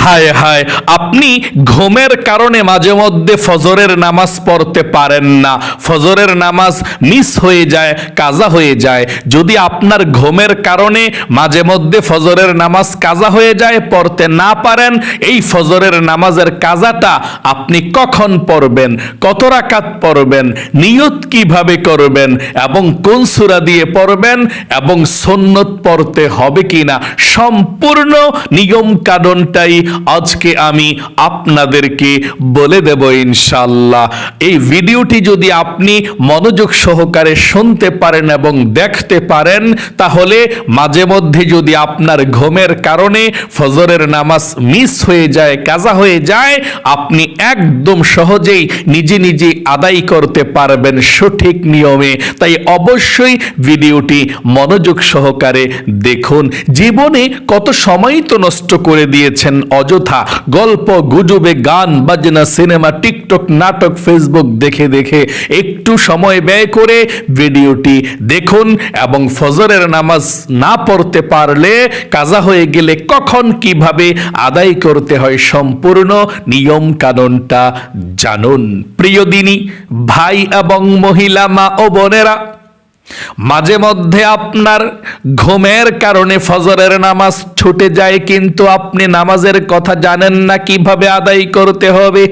হায় হায়, আপনি ঘুমের কারণে মাঝে মধ্যে ফজরের নামাজ পড়তে পারেন না, ফজরের নামাজ মিস হয়ে যায়, কাজা হয়ে যায়। যদি আপনার ঘুমের কারণে মাঝে মধ্যে ফজরের নামাজ কাজা হয়ে যায়, পড়তে না পারেন, এই ফজরের নামাজের কাজাটা আপনি কখন পড়বেন, কত রাকাত পড়বেন, নিয়ত কিভাবে করবেন এবং কোন সূরা দিয়ে পড়বেন এবং সুন্নত পড়তে হবে কিনা, সম্পূর্ণ নিয়ম কানুনটাই আজকে আমি আপনাদেরকে বলে দেব ইনশাআল্লাহ। এই ভিডিওটি যদি আপনি মনোযোগ সহকারে শুনতে পারেন এবং দেখতে পারেন, তাহলে মাঝে মধ্যে যদি আপনার ঘুমের কারণে ফজরের নামাজ মিস হয়ে যায়, কাজা হয়ে যায়, আপনি একদম সহজেই নিজে নিজে আদায় করতে পারবেন সঠিক নিয়মে। তাই অবশ্যই ভিডিওটি মনোযোগ সহকারে দেখুন। জীবনে কত সময় তো নষ্ট করে দিয়েছেন অযথা গল্প গুজবে, গান বাজনা, সিনেমা, টিকটক, নাটক, ফেসবুক দেখে দেখে। একটু সময় ব্যয় করে ভিডিওটি দেখুন এবং ফজরের নামাজ না পড়তে পারলে, কাজা হয়ে গেলে কখন কিভাবে আদায় করতে হয়, সম্পূর্ণ নিয়ম কানুনটা জানুন। প্রিয় দিনী ভাই এবং মহিলা, মা ও বোনেরা, মাঝে মধ্যে আপনার ঘুমের কারণে ফজরের নামাজ ছুটে যায়, কিন্তু আপনি নামাজের কথা জানেন না কিভাবে আদায় করতে হবে।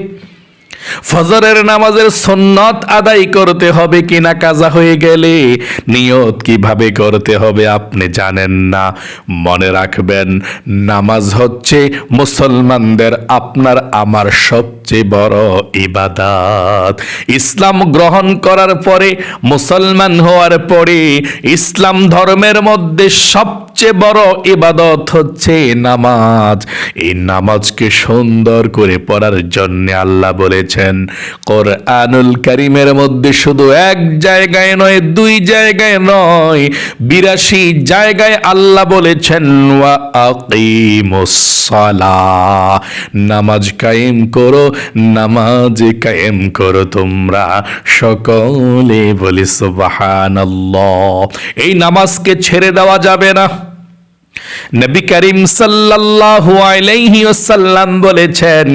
ফজরের নামাজের সুন্নত আদায় করতে হবে কিনা, কাজা হয়ে গেলে নিয়ত কিভাবে করতে হবে আপনি জানেন না। মনে রাখবেন, নামাজ হচ্ছে মুসলমানদের, আপনার আমার সবচেয়ে বড় ইবাদত। ইসলাম গ্রহণ করার পরে, মুসলমান হওয়ার পরে, ইসলাম ধর্মের মধ্যে সবচেয়ে বড় ইবাদত হচ্ছে নামাজ। এই নামাজকে সুন্দর করে পড়ার জন্য আল্লাহ বলেছেন কোরআনুল কারীমের মধ্যে, শুধু এক জায়গায় নয়, দুই জায়গায় নয়, 82 জায়গায় আল্লাহ বলেছেন ওয়া আকিমুস সালাহ, নামাজ কায়েম করো, নামাজ কায়েম করো তোমরা সকলে। বলি সুবহানাল্লাহ। এই নামাজকে ছেড়ে দেওয়া যাবে না। নবী করিম সাল্লাল্লাহু আলাইহি ওয়াসাল্লাম বলেছেন,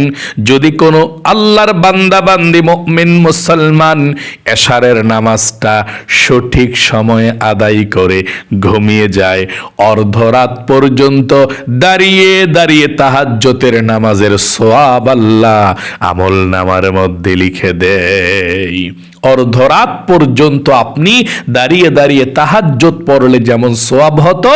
যদি কোনো আল্লাহর বান্দা বান্দি মুমিন মুসলমান এশারের নামাজটা সঠিক সময়ে আদায় করে ঘুমিয়ে যায়, অর্ধরাত পর্যন্ত দাঁড়িয়ে দাঁড়িয়ে তাহাজ্জুদের নামাজের সওয়াব আল্লাহ আমল নামার মধ্যে লিখে দেয়। অর্ধরাত পর্যন্ত আপনি দাঁড়িয়ে দাঁড়িয়ে তাহাজ্জুদ পড়লে যেমন সওয়াব হতো,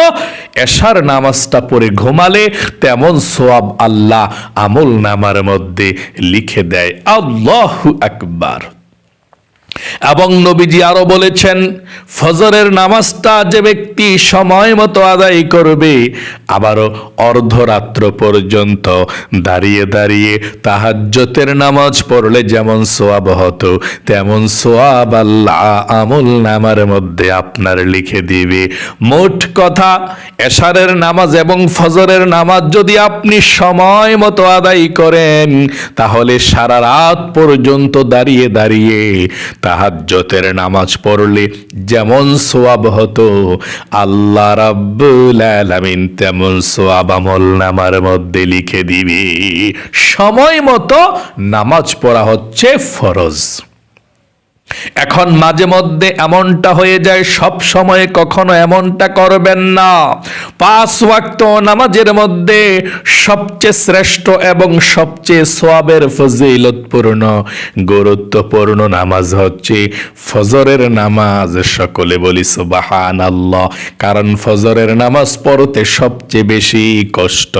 এশার নামাজটা পড়ে ঘুমালে তেমন সওয়াব আল্লাহ আমল নামার মধ্যে লিখে দেয়। আল্লাহু আকবার। এবং নবীজি আরো বলেছেন, ফজরের নামাজটা যে ব্যক্তি সময় মতো আদায় করবে, আবারও অর্ধরাত্র পর্যন্ত দাঁড়িয়ে দাঁড়িয়ে তাহাজ্জুদের নামাজ পড়লে যেমন সওয়াব হতো, তেমন সওয়াব আল্লাহ আমল নামার মধ্যে আপনার লিখে দিবে। মোট কথা, এশারের নামাজ এবং ফজরের নামাজ যদি আপনি সময় মতো আদায় করেন, তাহলে সারা রাত পর্যন্ত দাঁড়িয়ে দাঁড়িয়ে তাহাজ্জুদের নামাজ পড়লে যেমন সওয়াব হতো, আল্লাহ রাব্বুল আলামিন তেমন সওয়াব আমল নামার মধ্যে লিখে দিবে। সময় মতো নামাজ পড়া হচ্ছে ফরজ। এখন মাঝে মধ্যে এমনটা হয়ে যায়, সব সময় কখনো এমনটা করবেন না। 5 ওয়াক্ত নামাজের মধ্যে সবচেয়ে শ্রেষ্ঠ এবং সবচেয়ে সওয়াবের ফজিলতপূর্ণ গুরুত্বপূর্ণ নামাজ হচ্ছে ফজরের নামাজ। সকলে বলি সুবহানাল্লাহ। কারণ ফজরের নামাজ পড়তে সবচেয়ে বেশি কষ্ট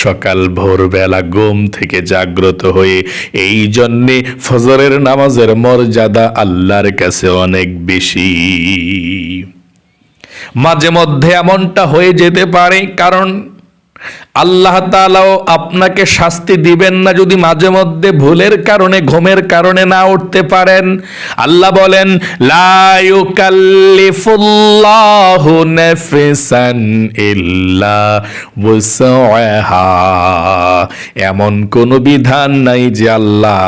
সকাল ভোরবেলা ঘুম থেকে জাগ্রত হয়ে। এই জন্যে ফজরের নামাজের মর্যাদা আল্লাহর কাছে অনেক বেশি। মাঝে মধ্যে এমনটা হয়ে যেতে পারে, কারণ আল্লাহ তাআলাও আপনাকে শাস্তি দিবেন না যদি মাঝে মধ্যে ভুলের কারণে, ঘুমের কারণে না উঠতে পারেন। আল্লাহ বলেন, লা ইউকাল্লিফুল্লাহু নাফসান ইল্লা ওয়াসআহা। এমন কোনো বিধান নাই যে আল্লাহ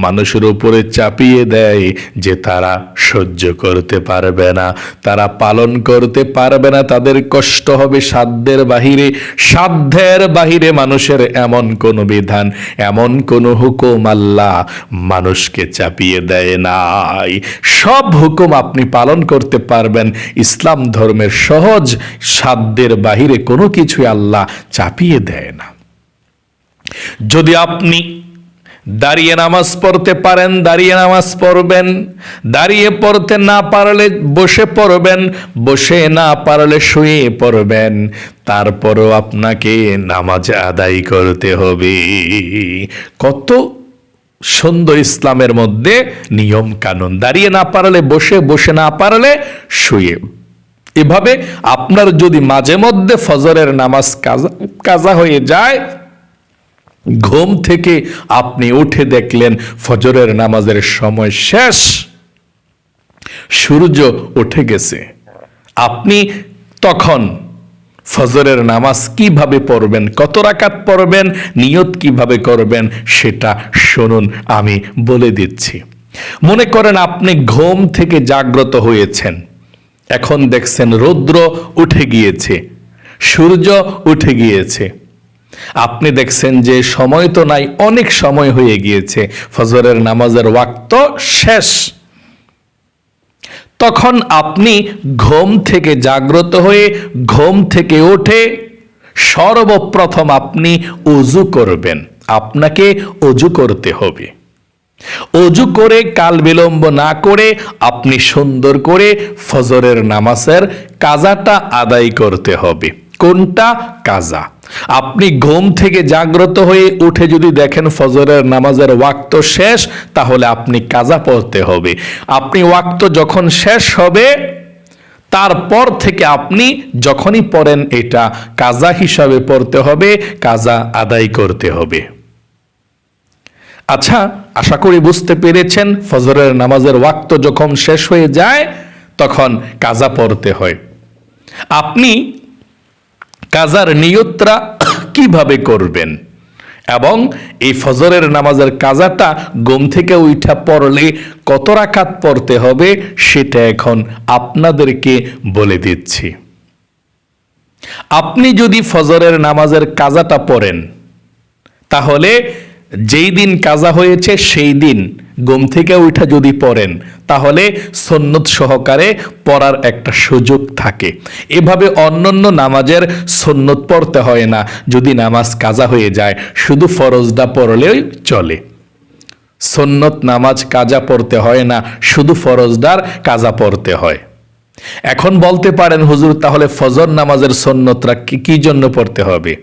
মানুষের উপরে চাপিয়ে দেয় যে তারা সহ্য করতে পারবে না, তারা পালন করতে পারবে না, তাদের কষ্ট হবে সাধ্যের বাহিরে। সাধ্যের ঘরের বাহিরে মানুষের এমন কোন বিধান, এমন কোন হুকুম আল্লাহ মানুষকে চাপিয়ে দেয় নাই। সব হুকুম আপনি পালন করতে পারবেন। ইসলাম ধর্মের সহজ সাধ্যের বাহিরে কোনো কিছু আল্লাহ চাপিয়ে দেয় না। যদি আপনি দাঁড়িয়ে নামাজ পড়তে পারেন দাঁড়িয়ে নামাজ পড়বেন, দাঁড়িয়ে পড়তে না পারলে বসে পড়বেন, বসে না পারলে শুয়ে পড়বেন, তারপরও আপনাকে নামাজ আদায় করতে হবে। কত সুন্দর ইসলামের মধ্যে নিয়ম কানুন। দাঁড়িয়ে না পারলে বসে, বসে না পারলে শুয়ে। এভাবে আপনার যদি মাঝে মধ্যে ফজরের নামাজ কাজা হয়ে যায়, ঘুম থেকে আপনি উঠে দেখলেন ফজরের নামাজের সময় শেষ, সূর্য উঠে গেছে, আপনি তখন ফজরের নামাজ কিভাবে পড়বেন, কত রাকাত পড়বেন, নিয়ত কিভাবে করবেন সেটা শুনুন, আমি বলে দিচ্ছি। মনে করেন আপনি ঘুম থেকে জাগ্রত হয়েছেন, এখন দেখছেন রৌদ্র উঠে গিয়েছে, সূর্য উঠে গিয়েছে, আপনি দেখছেন যে সময় তো নাই, অনেক সময় হয়ে গিয়েছে, ফজরের নামাজের ওয়াক্ত শেষ। তখন আপনি ঘুম থেকে জাগ্রত হয়ে ঘুম থেকে উঠে সর্বপ্রথম আপনি ওযু করবেন। আপনাকে ওযু করতে হবে। ওযু করে কাল বিলম্ব না করে আপনি সুন্দর করে ফজরের নামাজের কাজাটা আদায় করতে হবে। কোনটা? কাজা। আপনি ঘুম থেকে জাগ্রত হয়ে উঠে যদি দেখেন ফজরের নামাজের ওয়াক্ত শেষ, তাহলে আপনি কাজা পড়তে হবে। আপনি ওয়াক্ত যখন শেষ হবে তারপর থেকে আপনি যখনই পড়েন এটা কাজা হিসাবে পড়তে হবে, কাজা আদায় করতে হবে। আচ্ছা, আশা করি বুঝতে পেরেছেন। ফজরের নামাজের ওয়াক্ত যখন শেষ হয়ে যায় তখন কাজা পড়তে হয়। আপনি কাজার নিয়তটা কিভাবে করবেন এবং এই ফজরের নামাজের কাজাটা ঘুম থেকে উঠা পড়লে কত রাকাত পড়তে হবে সেটা এখন আপনাদেরকে বলে দিচ্ছি। আপনি যদি ফজরের নামাজের কাজাটা পড়েন, তাহলে যেই দিন কাজা হয়েছে সেই দিন ঘুম থেকে উঠা যদি পড়েন, তাহলে সুন্নত সহকারে পড়ার একটা সুযোগ থাকে। এভাবে অন্যান্য নামাজের সুন্নত পড়তে হয় না। যদি নামাজ কাজা হয়ে যায় শুধু ফরজটা পড়লেই চলে। সুন্নত নামাজ কাজা পড়তে হয় না, শুধু ফরজদার কাজা পড়তে হয়। এখন বলতে পারেন, হুজুর তাহলে ফজর নামাজের সুন্নতরা কি জন্য পড়তে হবে?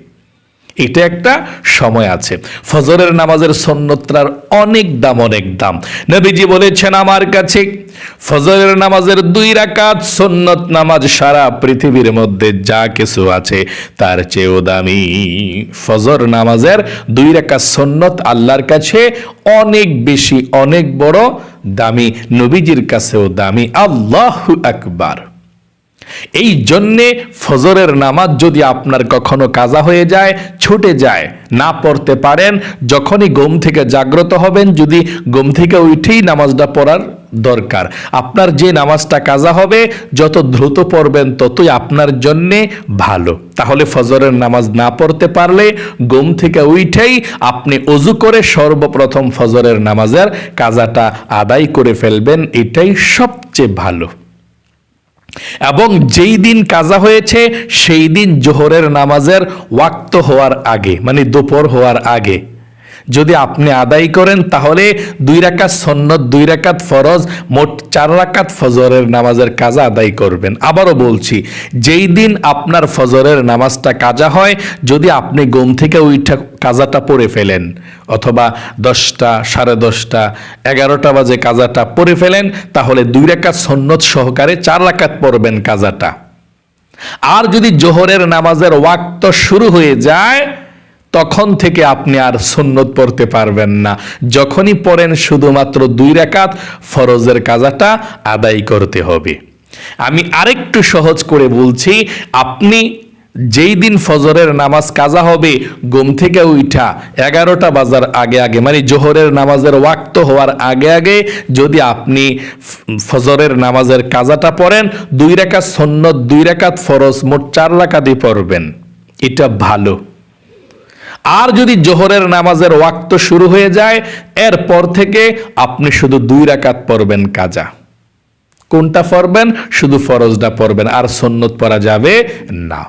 এটা একটা সময় আছে। ফজরের নামাজের সুন্নতটার অনেক দাম, অনেক দাম। নবীজি বলেছেন, আমার কাছে ফজরের নামাজের 2 রাকাত সুন্নত নামাজ সারা পৃথিবীর মধ্যে যা কিছু আছে তার চেয়েও দামি। ফজর নামাজের 2 রাকাত সুন্নত আল্লাহর কাছে অনেক বেশি, অনেক বড় দামি, নবীজির কাছেও দামি। আল্লাহু আকবার। এই জন্যে ফজরের নামাজ যদি আপনার কখনো কাজা হয়ে যায়, ছুটে যায়, না পড়তে পারেন, যখনই ঘুম থেকে জাগ্রত হবেন, যদি ঘুম থেকে উঠেই নামাজটা পড়ার দরকার, আপনার যে নামাজটা কাজা হবে যত দ্রুত পড়বেন ততই আপনার জন্যে ভালো। তাহলে ফজরের নামাজ না পড়তে পারলে ঘুম থেকে উঠেই আপনি ওযু করে সর্বপ্রথম ফজরের নামাজের কাজাটা আদায় করে ফেলবেন, এটাই সবচেয়ে ভালো। এবং যেই দিন কাজা হয়েছে সেই দিন জোহরের নামাজের ওয়াক্ত হওয়ার আগে, মানে দুপুর হওয়ার আগে যদি আপনি আদায় করেন, তাহলে 2 রাকাত সুন্নত, 2 রাকাত ফরজ, মোট 4 রাকাত ফজরের নামাজের কাজা আদায় করবেন। আবারও বলছি, যেই দিন আপনার ফজরের নামাজটা কাজা হয়, যদি আপনি ঘুম থেকে উঠে কাজাটা পড়ে ফেলেন, অথবা 10টা, 10:30, 11টা বাজে কাজাটা পড়ে ফেলেন, তাহলে 2 রাকাত সুন্নত সহকারে 4 রাকাত পড়বেন কাজাটা। আর যদি জোহরের নামাজের ওয়াক্ত শুরু হয়ে যায়, তখন থেকে আপনি আর সুন্নত পড়তে পারবেন না। যখনই পড়েন শুধুমাত্র 2 রাকাত ফরজের কাজাটা আদায় করতে হবে। আমি আরেকটু সহজ করে বলছি, আপনি যেই দিন ফজরের নামাজ কাজা হবে ঘুম থেকে উঠা 11টা বাজার আগে আগে, মানে জোহরের নামাজের ওয়াক্ত হওয়ার আগে আগে যদি আপনি ফজরের নামাজের কাজাটা পড়েন, 2 রাকাত সুন্নত, 2 রাকাত ফরজ, মোট 4 রাকাতই পড়বেন। এটা ভালো। আর যদি জোহরের নামাজের ওয়াক্ত শুরু হয়ে যায়, এরপর থেকে আপনি শুধু 2 রাকাত পড়বেন কাজা। কোনটা পড়বেন? শুধু ফরজটা পড়বেন, আর সুন্নত পড়া যাবে না।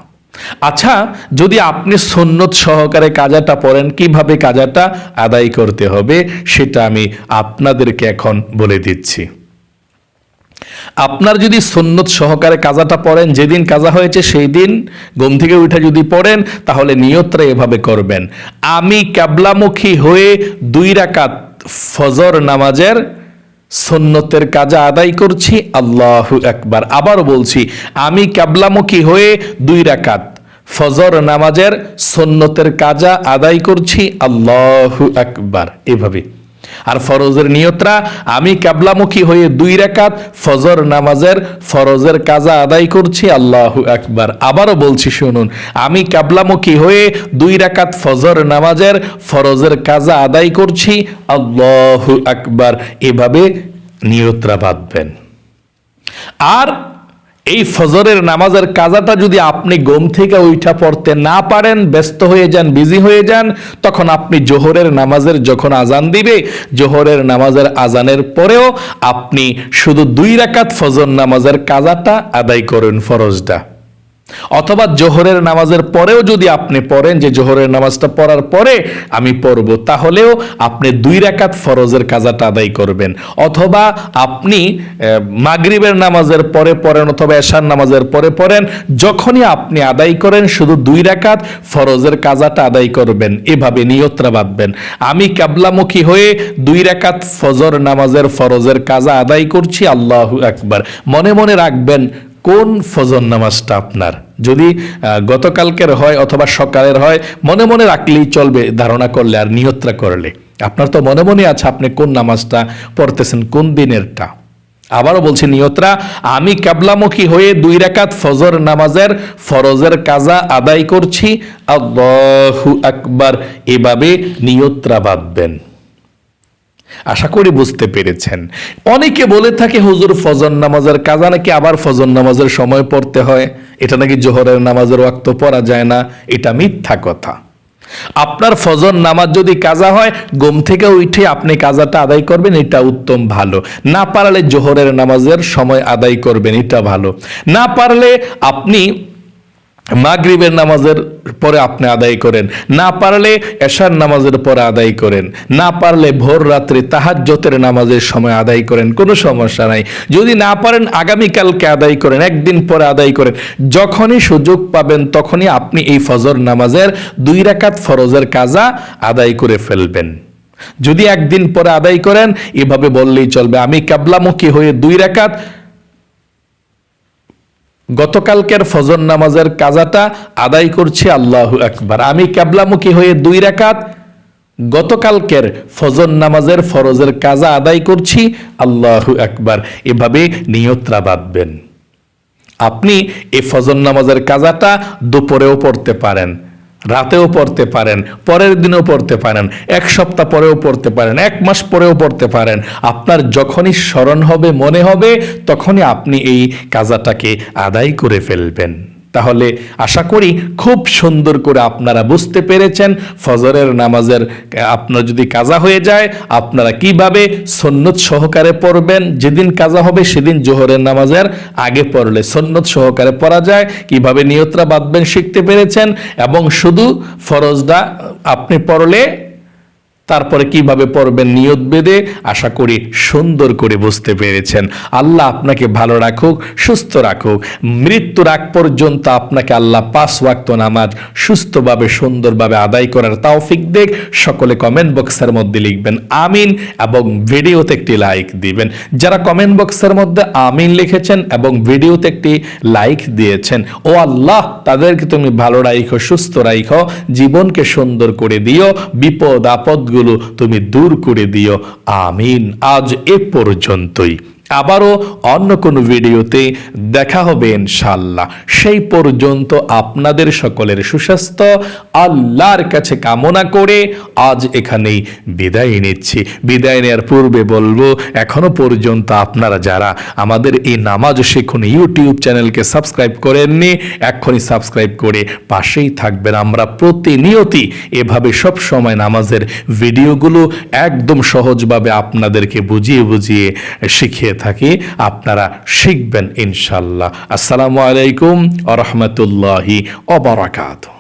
আচ্ছা, যদি আপনি সুন্নত সহকারে কাজাটা পড়েন, কিভাবে কাজাটা আদায় করতে হবে সেটা আমি আপনাদেরকে এখন বলে দিচ্ছি। আপনার যদি সুন্নত সহকারে কাজাটা পড়েন, যেদিন কাজা হয়েছে সেই দিন ঘুম থেকে উঠে যদি পড়েন, তাহলে নিয়তটা এভাবে করবেন: আমি কিবলামুখী হয়ে 2 রাকাত ফজর নামাজের সুন্নতের কাজা আদায় করছি, আল্লাহু আকবার। আবার বলছি, আমি কিবলামুখী হয়ে 2 রাকাত ফজর নামাজের সুন্নতের কাজা আদায় করছি, আল্লাহু আকবার, এভাবে। আর ফরজের নিয়তরা: আমি কিবলামুখী হয়ে 2 রাকাত ফজর নামাজের ফরজের কাজা আদায় করছি, আল্লাহু আকবার। আবারও বলছি, শুনুন, আমি কিবলামুখী হয়ে 2 রাকাত ফজর নামাজের ফরজের কাজা আদায় করছি, আল্লাহু আকবার, এভাবে নিয়তরা বাঁধবেন। আর এই ফজরের নামাজের কাজাটা যদি আপনি ঘুম থেকে উঠা পড়তে না পারেন, ব্যস্ত হয়ে যান, বিজি হয়ে যান, তখন আপনি জোহরের নামাজের যখন আজান দিবে, জোহরের নামাজের আজানের পরেও আপনি শুধু 2 রাকাত ফজর নামাজের কাজাটা আদায় করেন, ফরজটা। অথবা জোহরের নামাজের পরেও যদি আপনি পড়েন যে জোহরের নামাজটা পড়ার পরে আমি পড়ব, তাহলেও আপনি 2 রাকাত ফরজের কাজাটা আদায় করবেন। অথবা আপনি মাগরিবের নামাজের পরে পড়েন, অথবা এশার নামাজের পরে পড়েন, যখনই আপনি আদায় করেন শুধু 2 রাকাত ফরজের কাজাটা আদায় করবেন, এভাবে নিয়তটা বাঁধবেন: আমি কিবলামুখী হয়ে 2 রাকাত ফজর নামাজের ফরজের কাজা আদায় করছি, আল্লাহু আকবার। মনে মনে রাখবেন কোন ফজর নামাজটা আপনার, যদি গতকালকের হয় অথবা সকালের হয়, মনে মনে রাখলেই চলবে, ধারণা করলে আর নিয়তটা করলে। আপনার তো মনে মনে আছে আপনি কোন নামাজটা পড়তেছেন, কোন দিনেরটা। আবারও বলছি, নিয়তরা: আমি কিবলামুখী হয়ে 2 রাকাত ফজর নামাজের ফরজের কাজা আদায় করছি, আল্লাহু আকবার, এভাবে নিয়তরা বাঁধবেন। আশা করি বুঝতে পেরেছেন। অনেকে বলে থাকে, হুজুর ফজর নামাজের কাজা নাকি আবার ফজর নামাজের সময় পড়তে হয়, এটা নাকি জোহরের নামাজের ওয়াক্ত পড়া যায় না। এটা মিথ্যা কথা। আপনার ফজর নামাজ যদি কাজা হয়, ঘুম থেকে উঠে আপনি কাজাটা আদায় করবেন, এটা উত্তম, ভালো। না পারলে জোহরের নামাজের সময় আদায় করবেন, এটা ভালো। না পারলে আপনি মাগরিবের নামাজের পরে আপনি আদায় করেন, না পারলে এশার নামাজের পরে আদায় করেন, না পারলে ভোর রাত্রে তাহাজ্জুদের নামাজের সময় আদায় করেন, কোনো সমস্যা নাই। যদি না পারেন আগামীকালকে আদায় করেন, একদিন পরে আদায় করেন। যখনই সুযোগ পাবেন তখনই আপনি এই ফজর নামাজের 2 রাকাত ফরজের কাজা আদায় করে ফেলবেন। যদি একদিন পরে আদায় করেন, এভাবে বললেই চলবে: আমি কিবলামুখী হয়ে 2 রাকাত গতকালকের ফজর নামাজের কাজাটা আদায় করছি, আল্লাহু আকবার। আমি কিবলামুখী হয়ে 2 রাকাত গতকালকের ফজর নামাজের ফরজের কাজা আদায় করছি, আল্লাহু আকবার, এভাবে নিয়তটা বাঁধবেন। আপনি এই ফজর নামাজের কাজাটা দুপুরেও পড়তে পারেন, রাতেও পড়তে পারেন, পরের দিনেও পড়তে পারেন, 1 সপ্তাহ পরেও পড়তে পারেন, 1 মাস পরেও পড়তে পারেন। আপনার যখনই স্মরণ হবে, মনে হবে, তখনই আপনি এই কাজাটাকে আদায় করে ফেলবেন। তাহলে আশা করি খুব সুন্দর করে আপনারা বুঝতে পেরেছেন ফজরের নামাজের আপনার যদি কাজা হয়ে যায় আপনারা কিভাবে সুন্নত সহকারে পড়বেন। যেদিন কাজা হবে সেদিন জোহরের নামাজের আগে পড়লে সুন্নত সহকারে পড়া যায়, কিভাবে নিয়তটা বাঁধবেন শিখতে পেরেছেন, এবং শুধু ফরজটা আপনি পড়লে তারপরে কিভাবে পড়বেন নিয়ত বেঁধে আশা করি সুন্দর করে বুঝতে পেরেছেন। আল্লাহ আপনাকে ভালো রাখুক, সুস্থ রাখুক। মৃত্যুর আগ পর্যন্ত আপনাকে আল্লাহ 5 ওয়াক্ত নামাজ সুস্থভাবে সুন্দরভাবে আদায় করার তৌফিক দেখ। সকলে কমেন্ট বক্সের মধ্যে লিখবেন আমিন এবং ভিডিওতে একটি লাইক দিবেন। যারা কমেন্ট বক্সের মধ্যে আমিন লিখেছেন এবং ভিডিওতে একটি লাইক দিয়েছেন, ও আল্লাহ তাদেরকে তুমি ভালো রাখো, সুস্থ রাখো, জীবনকে সুন্দর করে দিও, বিপদ আপদ গুলো তুমি দূর করে দিও, আমিন। আজ এ পর্যন্তই। আবারও অন্য কোনো ভিডিওতে দেখা হবে ইনশাআল্লাহ। সেই পর্যন্ত আপনাদের সকলের সুস্বাস্থ্য আল্লাহর কাছে কামনা করে আজ এখানেই বিদায় নিচ্ছি। বিদায় নেওয়ার পূর্বে বলবো, এখনো পর্যন্ত আপনারা যারা আমাদের এই নামাজ শিখুন ইউটিউব চ্যানেলকে সাবস্ক্রাইব করেননি, এক্ষুনি সাবস্ক্রাইব করে পাশেই থাকবেন। আমরা প্রতিনিয়তই এভাবে সব সময় নামাজের ভিডিওগুলো একদম সহজভাবে আপনাদেরকে বুঝিয়ে বুঝিয়ে শিখিয়ে থাকি, আপনারা শিখবেন ইনশাল্লাহ। আসসালামু আলাইকুম ওয়া রাহমাতুল্লাহি ওয়া বারাকাতুহু।